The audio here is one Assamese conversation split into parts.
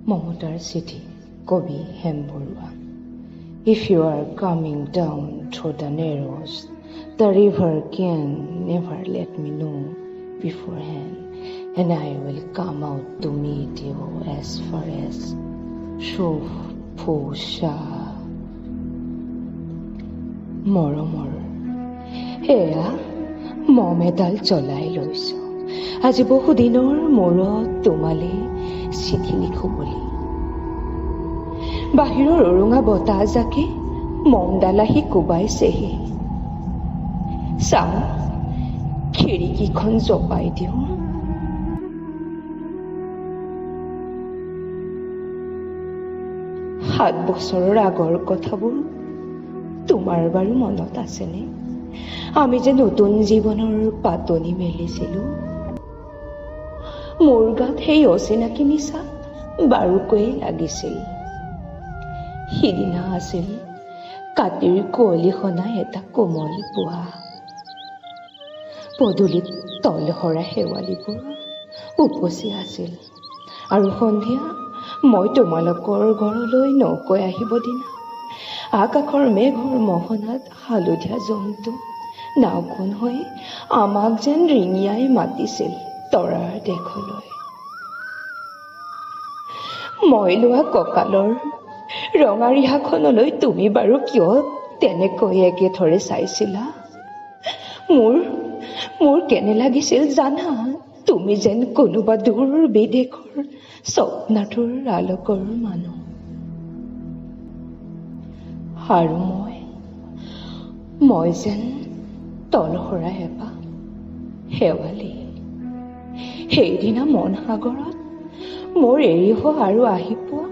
মমতাৰ চিঠি কবি Hem Barua If you are coming down through the narrows, the river can never let me know beforehand, and I will come out to meet you as far as Shofusha. মৰমৰ এয়া মম এডাল জ্বলাই লৈছো আজি বহুদিনৰ মূৰত তোমালে চিঠি লিখো বুলি বাহিৰৰ উৰুঙা বতাহ জাকে মমডাল আহি কোবাইছেহি চাওঁ খিৰিকীখন জপাই দিওঁ 7 বছৰৰ আগৰ কথাবোৰ তোমাৰ বাৰু মনত আছেনে আমি যে নতুন জীৱনৰ পাতনি মেলিছিলো মোৰ গাত সেই অচিনাকি নিচা বাৰুকৈ লাগিছিল সিদিনা আছিল কাতিৰ কুঁৱলীখনা এটা কোমল পুৱা পদূলিত তলসৰা শেৱালিবোৰ উপচি আছিল আৰু সন্ধিয়া মই তোমালোকৰ ঘৰলৈ নকৈ আহিব দিনা আকাশৰ মেঘৰ মোহনাত হালধীয়া জন্তু নাওখন হৈ আমাক যেন ৰিঙিয়াই মাতিছিল তৰাৰ দেশলৈ মই লোৱা কঁকালৰ ৰঙা ৰিহাখনলৈ তুমি বাৰু কিয় তেনেকৈ একেথৰে চাইছিলা মোৰ কেনে লাগিছিল জানা তুমি যেন কোনোবা দূৰ বিদেশৰ স্বপ্নাতুৰ আলোকৰ মানুহ আৰু মই যেন তলসৰা এপা শেৱালি সেইদিনা মন সাগৰত মোৰ এৰি হোৱা আৰু আহি পোৱা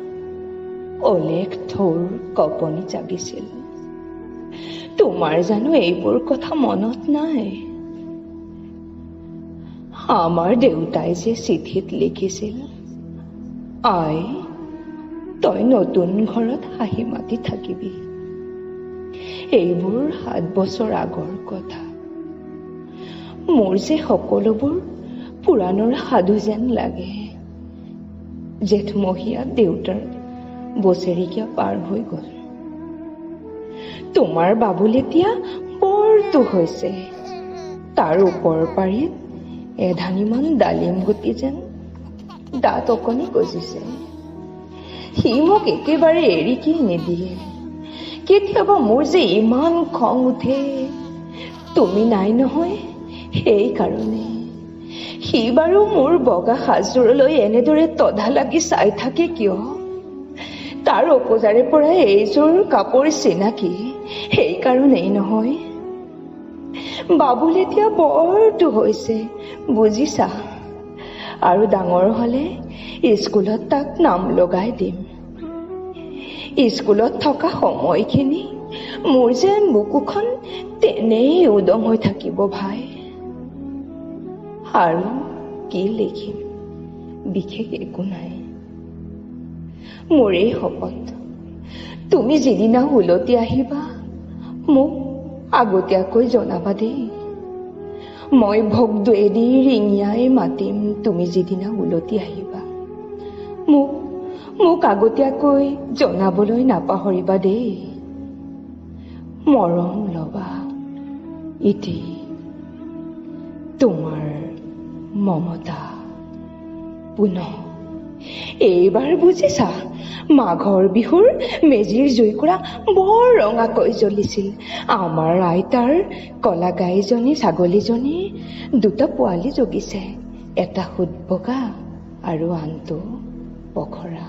অলেখ থৌৰ কপনি জাগিছিল তোমাৰ জানো এইবোৰ কথা মনত নাই আমাৰ দেউতাই যে চিঠিত লিখিছিল আই তই নতুন ঘৰত হাঁহি মাতি থাকিবি এইবোৰ 7 বছৰ আগৰ কথা মোৰ যে সকলোবোৰ পুৰাণৰ সাধু যেন লাগে জেঠমহীয়া দেউতাৰ বছৰেকীয়া পাৰ হৈ গ'ল তোমাৰ বাবুল এতিয়া বৰটো হৈছে তাৰ ওপৰ পাৰিত এধানিমান ডালিম গুটি যেন দাঁত অকণি গজিছে সি মোক একেবাৰে এৰি কি নিদিয়ে কেতিয়াবা মোৰ যে ইমান খং উঠে তুমি নাই নহয় সেইকাৰণে সি বাৰু মোৰ বগা সাজযোৰলৈ এনেদৰে তধা লাগি চাই থাকে কিয় তাৰ অপজাৰে পৰা এইযোৰ কাপোৰ চিনাকি সেইকাৰণেই নহয় বাবুল এতিয়া বৰটো হৈছে বুজিছা আৰু ডাঙৰ হলে স্কুলত তাক নাম লগাই দিম স্কুলত থকা সময়খিনি মোৰ যেন বুকুখন তেনেই উদং হৈ থাকিব ভাই আৰু কি লিখিম বিশেষ একো নাই মোৰ এই শপত তুমি যিদিনা উলটি আহিবা মোক আগতীয়াকৈ জনাবা দেই মই ভোগদুৱেদি ৰিঙিয়াই মাতিম তুমি যিদিনা উলটি আহিবা মোক আগতীয়াকৈ জনাবলৈ নাপাহৰিবা দেই মৰম লবা ইতি তোমাৰ মমতা পুনঃ এইবাৰ বুজিছা মাঘৰ বিহুৰ মেজিৰ জুইকুৰা বৰ ৰঙাকৈ জ্বলিছিল আমাৰ আইতাৰ কলা গাইজনী ছাগলীজনী 2টা পোৱালি জগিছে এটা সুত বগা আৰু আনটো পখৰা